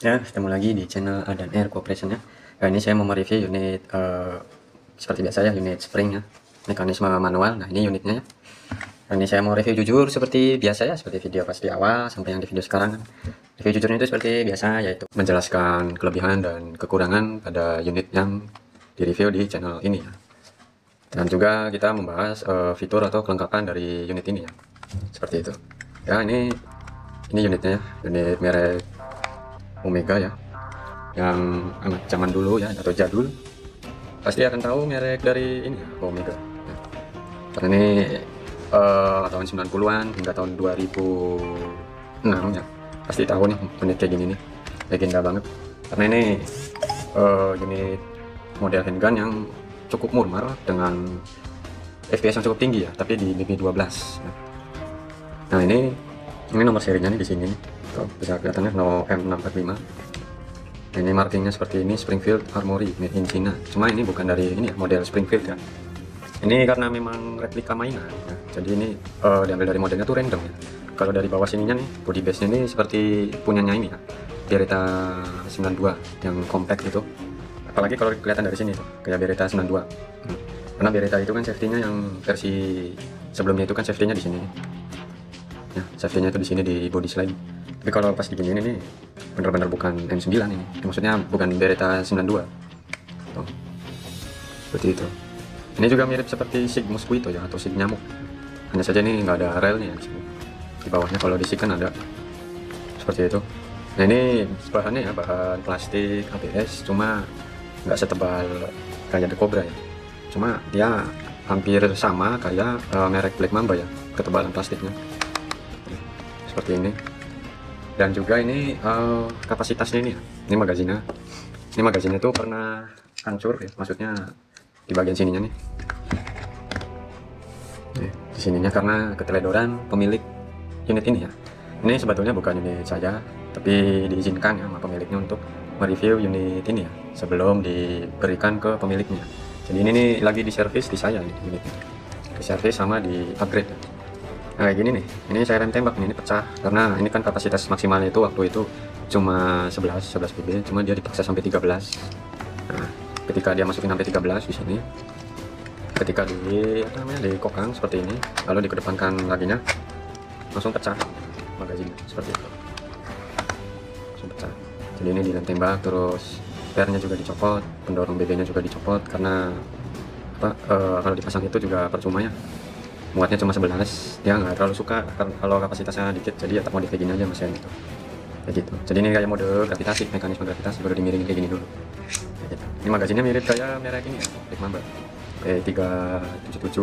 Ya, ketemu lagi di channel Adan Air Corporation ya. Kali ini saya mau mereview unit seperti biasa ya, unit spring ya, mekanisme manual. Nah, ini unitnya ya. Kali ini saya mau review jujur seperti biasa ya, seperti video pas di awal sampai yang di video sekarang kan. Review jujurnya itu seperti biasa, yaitu menjelaskan kelebihan dan kekurangan pada unit yang direview di channel ini ya. Dan juga kita membahas fitur atau kelengkapan dari unit ini ya, seperti itu. Ya, ini unitnya ya, unit merek Omega ya, yang anak zaman dulu ya atau jadul pasti akan tahu merek dari ini ya, Omega ya. Karena ini tahun 90-an hingga tahun 2006 ya, pasti tahu nih unit kayak gini nih, legenda banget. Karena ini unit model handgun yang cukup murmur dengan FPS yang cukup tinggi ya, tapi di BB12 ya. Nah, ini nomor serinya nih di sini nih. Tuh, bisa kelihatannya no M645. Ini markingnya seperti ini, Springfield Armory made in China. Cuma ini bukan dari ini ya, model Springfield ya. Ini karena memang replika mainan ya. Jadi ini diambil dari modelnya tuh random ya. Kalau dari bawah sininya nih, body base nya ini seperti punyanya ini ya, Beretta 92 yang compact itu. Apalagi kalau kelihatan dari sini tuh, kayak Beretta 92. Karena Beretta itu kan safety-nya yang versi sebelumnya itu kan safety-nya di sini. Ya, safety-nya itu di sini di body slide. Tapi kalau pas diginiin ini bener-bener bukan M9 ini. Maksudnya bukan Beretta 92. Tuh. Seperti itu. Ini juga mirip seperti SIG Mosquito ya, atau SIG nyamuk. Hanya saja ini nggak ada railnya ya di sini. Di bawahnya, kalau di SIG kan ada. Seperti itu. Nah, ini bahannya ya bahan plastik ABS, cuma nggak setebal kayak The Cobra ya. Cuma dia hampir sama kayak merek Black Mamba ya, ketebalan plastiknya. Seperti ini. Dan juga ini kapasitasnya ini ya. Ini magazinnya tuh pernah hancur ya, maksudnya di bagian sininya nih. Di sininya karena keteledoran pemilik unit ini ya. Ini sebetulnya bukan unit saya, tapi diizinkan ya sama pemiliknya untuk mereview unit ini ya sebelum diberikan ke pemiliknya. Jadi ini nih lagi diservis di saya nih unitnya. Diservis sama di upgrade ya. Nah, kayak gini nih, ini saya rem tembak nih, ini pecah karena ini kan kapasitas maksimalnya itu waktu itu cuma 11 PB, cuma dia dipaksa sampai 13. Nah, ketika dia masukin sampai 13 di sini, ketika di kokang seperti ini, lalu dikedepankan laginya, langsung pecah magazinnya seperti itu, langsung pecah. Jadi ini direm tembak, terus pernya juga dicopot, pendorong BB-nya juga dicopot karena kalau dipasang itu juga percuma ya. Muatnya cuma 11, dia nggak terlalu suka kalau kapasitasnya dikit, jadi ya tak modif kayak gini aja mas ya gitu. Kayak gitu. Jadi ini kayak mode gravitasi, mekanisme gravitasi baru dimiringin kayak gini dulu. Kayak gitu. Ini magazinnya mirip kayak merek ini ya, Black Mamba P377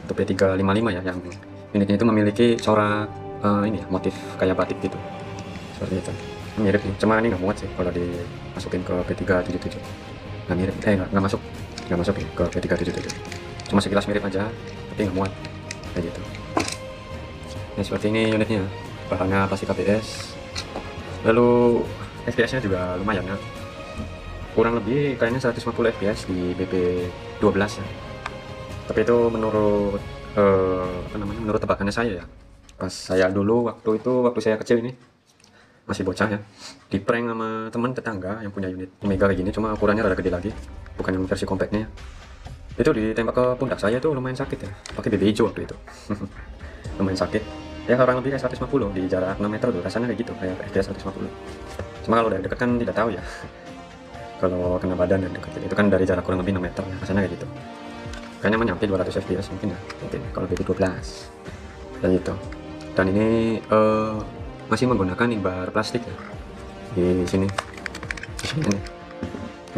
atau P355 ya, yang unitnya itu memiliki corak ini ya, motif kayak batik gitu. Seperti itu. Ini mirip nih, cuma ini nggak muat sih kalau dimasukin ke P377. Nggak mirip, nggak masuk ya ke P377. Cuma sekilas mirip aja, tapi nggak muat. Kayak gitu. Nah, seperti ini unitnya, bahannya plastik ABS, lalu FPS nya juga lumayan ya, kurang lebih kayaknya 150 FPS di BB12 ya. Tapi itu menurut menurut tebakannya saya ya, pas saya dulu waktu saya kecil ini masih bocah ya, di prank sama teman tetangga yang punya unit Omega kayak gini, cuma ukurannya rada gede lagi, bukan yang versi compactnya. Itu ditembak ke pundak saya itu lumayan sakit ya, pakai BB hijau waktu itu. Lumayan sakit ya, kurang lebih kayak 150 di jarak 6 meter tuh rasanya kayak gitu, kayak FPS 150. Cuma kalau udah deket kan tidak tahu ya. Kalau kena badan dan deket itu kan dari jarak kurang lebih 6 meter ya, rasanya kayak gitu. Kayaknya menyampe 200 FPS mungkin ya, mungkin kalau BB12 kayak gitu. Dan ini masih menggunakan imbar plastik ya di sini nih,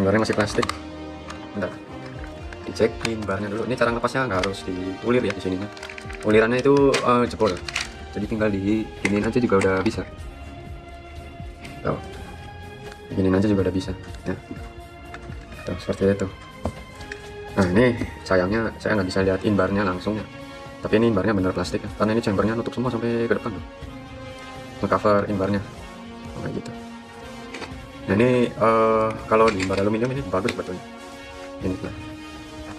imbarnya masih plastik. Bentar, dicek imbarnya dulu. Ini cara ngepasnya nggak harus diulir ya di sininya, ulirannya itu jebol, jadi tinggal diginiin aja juga udah bisa. Tuh, diginiin aja juga udah bisa ya. Tuh, seperti itu. Nah, ini sayangnya saya nggak bisa lihat inbarnya langsung ya, tapi ini inbarnya bener plastik ya, karena ini chambernya nutup semua sampai ke depan tuh, ngecover inbarnya kayak gitu. Nah, ini kalau di imbar aluminium ini bagus sebetulnya ini lah.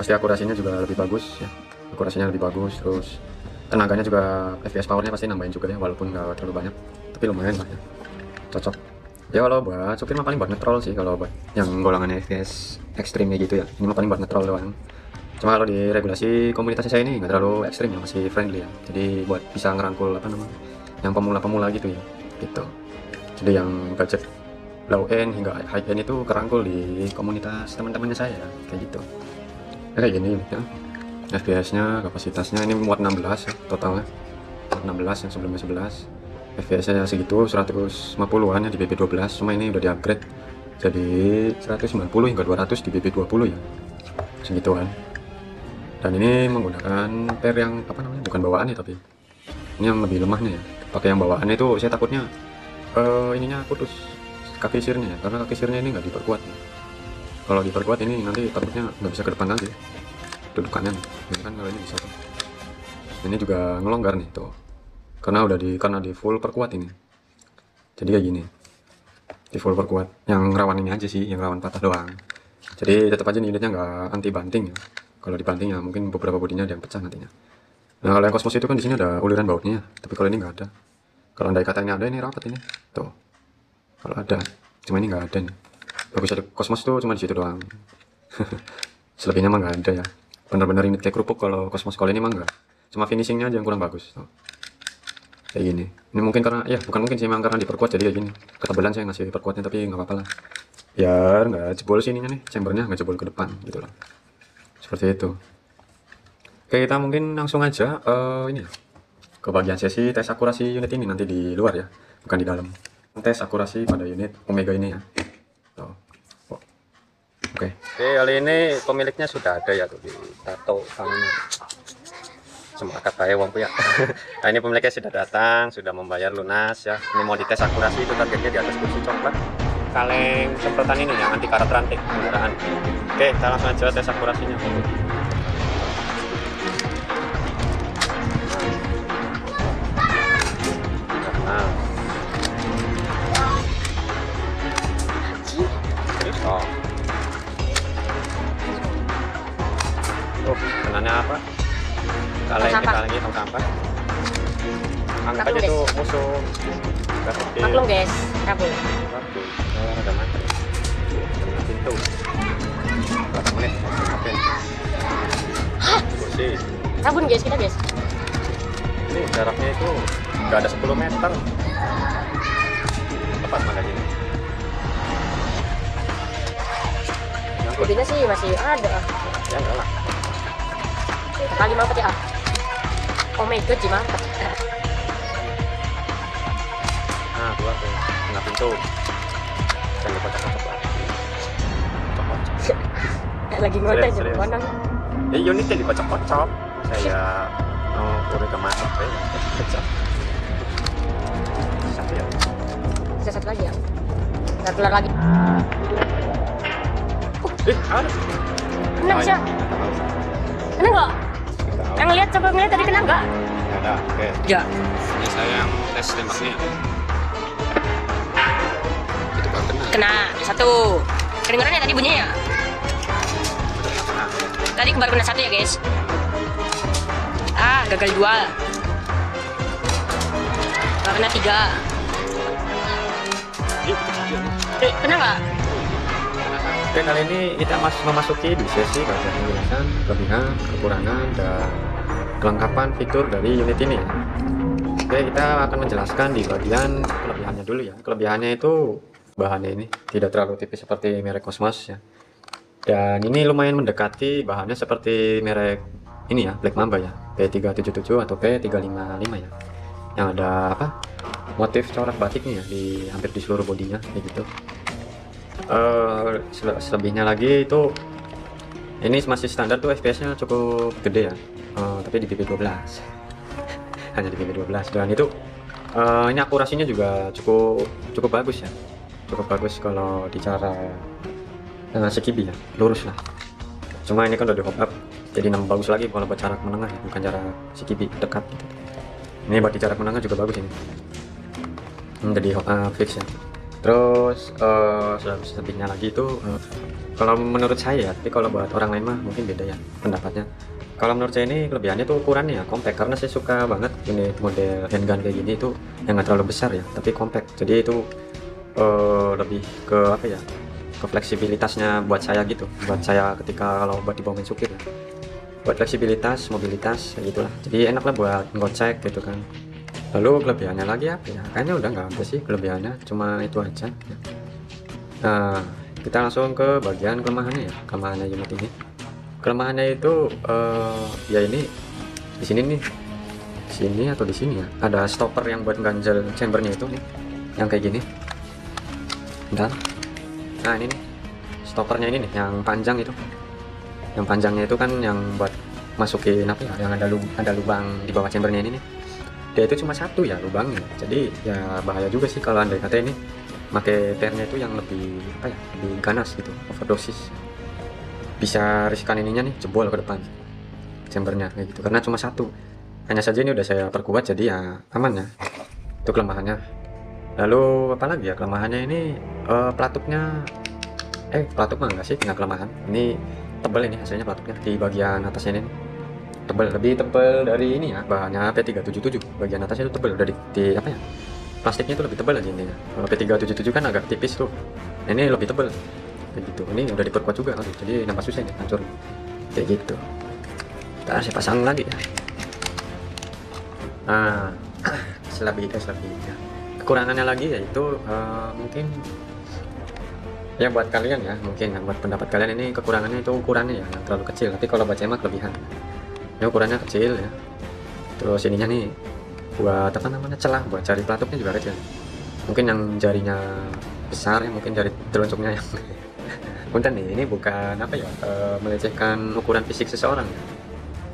Pasti akurasinya juga lebih bagus ya, akurasinya lebih bagus, terus tenaganya juga, FPS powernya pasti nambahin juga ya, walaupun nggak terlalu banyak, tapi lumayan lah ya, cocok. Ya kalau buat supir mah paling buat ngetrol sih, kalau buat yang golongan FPS ekstrim gitu ya, ini mah paling buat ngetrol doang. Cuma kalau di regulasi komunitas saya ini nggak terlalu ekstrim ya, masih friendly ya, jadi buat bisa ngerangkul apa namanya yang pemula-pemula gitu ya, gitu. Jadi yang budget low end hingga high end itu kerangkul di komunitas teman-temannya saya kayak gitu. Ya, kayak gini ya, FPS nya kapasitasnya ini muat 16 ya totalnya, muat 16 yang sebelumnya 11, FPS nya segitu 150-an ya di BB12, cuma ini udah di upgrade jadi 190 hingga 200 di BB20 ya, segituan. Dan ini menggunakan pair yang apa namanya, bukan bawaannya, tapi ini yang lebih lemahnya ya. Pakai yang bawaannya itu saya takutnya ininya putus kaki sirnya ya, karena kaki sirnya ini nggak diperkuat. Kalau diperkuat ini nanti takutnya nggak bisa ke depan lagi dudukannya nih. Ini kan kalau ini bisa tuh. Ini juga ngelonggar nih tuh, karena udah karena di full perkuat ini, jadi kayak gini, di full perkuat. Yang rawan ini aja sih, yang rawan patah doang. Jadi tetap aja nih unitnya nggak anti banting ya. Kalau dibanting ya mungkin beberapa bodinya ada yang pecah nantinya. Nah kalau yang Cosmos itu kan di sini ada uliran bautnya, tapi kalau ini nggak ada. Kalau andai kata ini ada, ini rapat ini tuh, kalau ada, cuma ini nggak ada nih. Bagusnya Cosmos tuh cuma di situ doang. Selebihnya mah nggak ada ya, bener-bener unit kayak kerupuk kalau Cosmos. Kalau ini mah nggak, cuma finishingnya aja yang kurang bagus tuh. Kayak gini, ini mungkin karena ya bukan mungkin sih, memang karena diperkuat jadi kayak gini. Ketebalan saya ngasih perkuatnya, tapi nggak apa-apa lah, biar nggak jebol sininya nih, chambernya nggak jebol ke depan gitu loh, seperti itu. Oke, kita mungkin langsung aja ini ke bagian sesi tes akurasi unit ini, nanti di luar ya, bukan di dalam. Tes akurasi pada unit Omega ini ya. Tuh. Oh. Oke, kali ini pemiliknya sudah ada ya tuh, di tato tangannya. Semangat saya wong ya. Nah ini pemiliknya sudah datang, sudah membayar lunas ya. Ini mau dites akurasi, itu targetnya di atas kursi coklat. Kaleng semprotan ini yang anti karat ranting kendaraan. Oke, kita langsung aja tes akurasinya. Nah. Oh. Kenanya apa? Kalengnya tong sampah. Anggap aja tuh musuh. Maklum guys, kabel. Ada mantap. Pintu. Berapa menit? Oke. Kursi. Sabun guys, kita guys. Ini jaraknya itu nggak ada 10 meter. Tepat mana gini? Bodinya sih masih ada. Ya enggak lah. Kali mampet ya. Oh my god, mampet. Nah, keluar tuh tengah pintu. Jangan dikocok-kocok lagi. Kocok-kocok. Lagi ngode aja konang. Unitnya dikocok-kocok. Saya udah kemana ya? Kocok. Satu ya. Bisa satu lagi ya. Nggak keluar lagi. Ada. Kena bisa. Kena nggak? Yang lihat, coba ngeliat tadi kena nggak? Ada. Oke. Ya. Ini saya yang tes tembaknya. Itu baru kena. Kena satu. Kedengeran ya tadi bunyinya ya? Tadi baru kena satu ya guys. Ah, gagal dua. Baru kena tiga. Kena nggak? Oke, kali ini kita memasuki di sesi bagian penjelasan kelebihan, kekurangan, dan kelengkapan fitur dari unit ini ya. Oke, kita akan menjelaskan di bagian kelebihannya dulu ya. Kelebihannya itu bahannya ini tidak terlalu tipis seperti merek Cosmos ya. Dan ini lumayan mendekati bahannya seperti merek ini ya, Black Mamba ya, P377 atau P355 ya. Yang ada apa? Motif corak batiknya ya di hampir di seluruh bodinya kayak gitu. Selebihnya lagi itu ini masih standar tuh, FPS-nya cukup gede ya, tapi di BB12 hanya di BB12. Dan itu ini akurasinya juga cukup bagus ya, cukup bagus kalau bicara sekibi ya, lurus lah. Cuma ini kan udah di hop up, jadi nambah bagus lagi kalau buat jarak menengah ya, bukan jarak sekibi dekat gitu. Ini buat jarak menengah juga bagus ini, jadi hop up fix ya. Terus selebihnya lagi itu kalau menurut saya, tapi kalau buat orang lain mah mungkin beda ya pendapatnya. Kalau menurut saya ini kelebihannya tuh ukurannya ya compact, karena saya suka banget unit model handgun kayak gini itu yang nggak terlalu besar ya, tapi compact. Jadi itu lebih ke apa ya, ke fleksibilitasnya buat saya gitu, buat saya ketika kalau buat dibawa main supir ya. Buat fleksibilitas, mobilitas kayak gitulah, jadi enak lah buat ngocek gitu kan. Lalu kelebihannya lagi apa ya, kayaknya udah nggak ada sih kelebihannya, cuma itu aja. Nah, kita langsung ke bagian kelemahannya ya. Kelemahannya unit ini, kelemahannya itu ya ini di sini nih, sini atau di sini ya, ada stopper yang buat ganjel chambernya itu nih, yang kayak gini. Bentar. Nah ini nih stoppernya ini nih, yang panjang itu, yang panjangnya itu kan yang buat masukin apa ya, yang ada lubang di bawah chambernya ini nih. Dia itu cuma satu ya lubangnya, jadi ya bahaya juga sih kalau andai kata ini pakai pernya itu yang lebih apa ya, lebih ganas gitu, overdosis, bisa riskan ininya nih jebol ke depan chambernya kayak gitu, karena cuma satu. Hanya saja ini udah saya perkuat jadi ya aman ya, itu kelemahannya. Lalu apalagi ya kelemahannya ini, pelatupnya pelatuk mah enggak sih, tinggal kelemahan ini tebal ini hasilnya, pelatuknya di bagian atasnya ini tebal, lebih tebal dari ini ya, bahannya P377, bagian atasnya itu tebal, udah di apa ya, plastiknya itu lebih tebal aja intinya. Kalau P377 kan agak tipis tuh, ini lebih tebal kayak gitu. Ini udah diperkuat juga, aduh, jadi nampak susah nih hancur kayak gitu. Kita saya pasang lagi ya. Nah selebihnya kekurangannya lagi yaitu mungkin ya buat kalian ya, mungkin yang buat pendapat kalian ini kekurangannya itu ukurannya ya yang terlalu kecil, tapi kalau baca emak kelebihan ini ukurannya kecil ya. Terus ininya nih buat apa namanya, celah buat jari pelatuknya juga kecil, mungkin yang jarinya besar ya, mungkin jari telunjuknya yang punten nih, ini bukan apa ya, melecehkan ukuran fisik seseorang ya.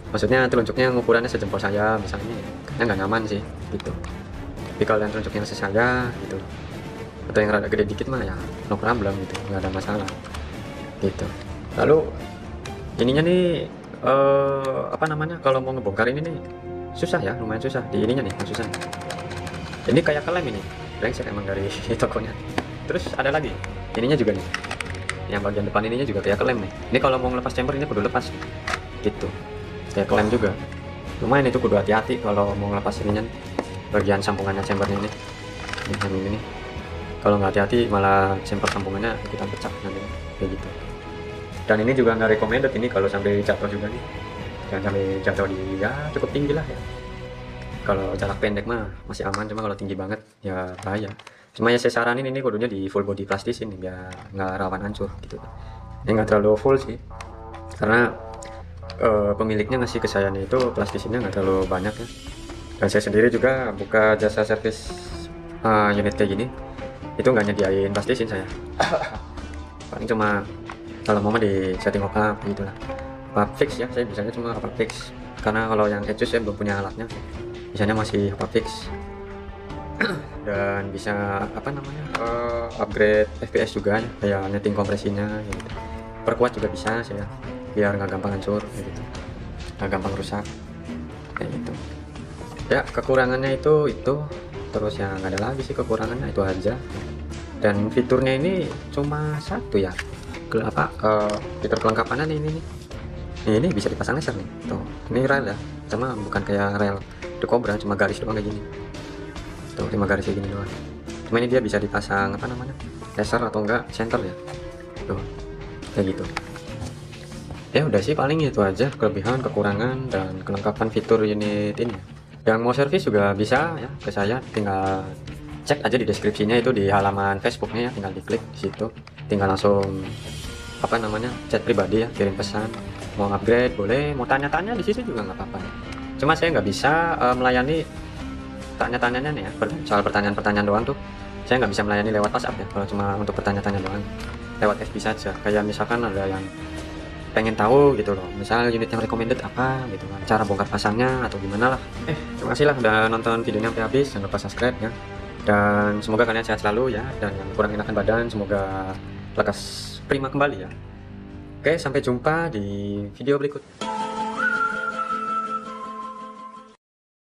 Maksudnya telunjuknya yang ukurannya sejempol saya misalnya, kayaknya nggak nyaman sih gitu. Tapi kalau yang telunjuknya sesaya gitu, atau yang rada gede dikit mah ya no problem gitu, nggak ada masalah gitu. Lalu ininya nih apa namanya, kalau mau ngebongkar ini nih susah ya, lumayan susah di ininya nih, yang susah ini kayak kelem ini, brengsek emang dari tokonya. Terus ada lagi ininya juga nih, yang bagian depan ininya juga kayak kelem nih. Ini kalau mau ngelepas chamber ini kudu lepas gitu, kayak kelem juga, lumayan itu kudu hati-hati kalau mau ngelepas ininya, bagian sambungannya chambernya ini nih. Kalau nggak hati-hati malah chamber sambungannya ikutan pecah nanti kayak gitu. Dan ini juga nggak recommended ini kalau sampai jatuh juga nih, jangan sampai jatuh di ya cukup tinggi lah ya. Kalau jarak pendek mah masih aman, cuma kalau tinggi banget ya bahaya. Cuma ya saya saranin ini kudunya di full body plastisin nih, biar nggak rawan hancur gitu. Ini nggak terlalu full sih, karena pemiliknya ngasih ke saya nih itu plastisinnya nggak terlalu banyak ya. Dan saya sendiri juga buka jasa servis unit kayak gini itu nggak nyediain plastisin saya. Paling cuma kalau mau di setting opak gitulah, opak fix ya, saya bisanya cuma opak fix, karena kalau yang edge saya belum punya alatnya, bisanya masih opak fix. Dan bisa apa namanya, upgrade FPS juga ya, kayak nyeting kompresinya gitu. Perkuat juga bisa saya, biar nggak gampang hancur gitu, nggak gampang rusak kayak gitu ya. Kekurangannya itu terus yang ada lagi sih kekurangannya itu aja. Dan fiturnya ini cuma satu ya, fitur kelengkapannya nih, ini bisa dipasang laser nih tuh. Ini rel ya, sama bukan kayak rel The Cobra, cuma garis doang kayak gini tuh, 5 garis kayak gini doang. Cuma ini dia bisa dipasang apa namanya, laser atau enggak center ya tuh, kayak gitu ya. Udah sih paling itu aja kelebihan, kekurangan, dan kelengkapan fitur unit ini. Yang mau servis juga bisa ya ke saya, tinggal cek aja di deskripsinya, itu di halaman Facebooknya ya, tinggal diklik di situ, tinggal langsung apa namanya, chat pribadi ya, kirim pesan. Mau upgrade boleh, mau tanya-tanya di situ juga nggak apa-apa. Cuma saya nggak bisa melayani tanya-tanyanya nih ya, soal pertanyaan-pertanyaan doang tuh saya nggak bisa melayani lewat WhatsApp ya. Kalau cuma untuk pertanyaan-tanya doang lewat FB saja, kayak misalkan ada yang pengen tahu gitu loh, misal unit yang recommended apa gitu kan, cara bongkar pasangnya atau gimana lah. Terima kasih lah udah nonton videonya sampai habis, jangan lupa subscribe ya, dan semoga kalian sehat selalu ya, dan yang kurang enakan badan semoga lekas prima kembali ya. Oke, sampai jumpa di video berikut.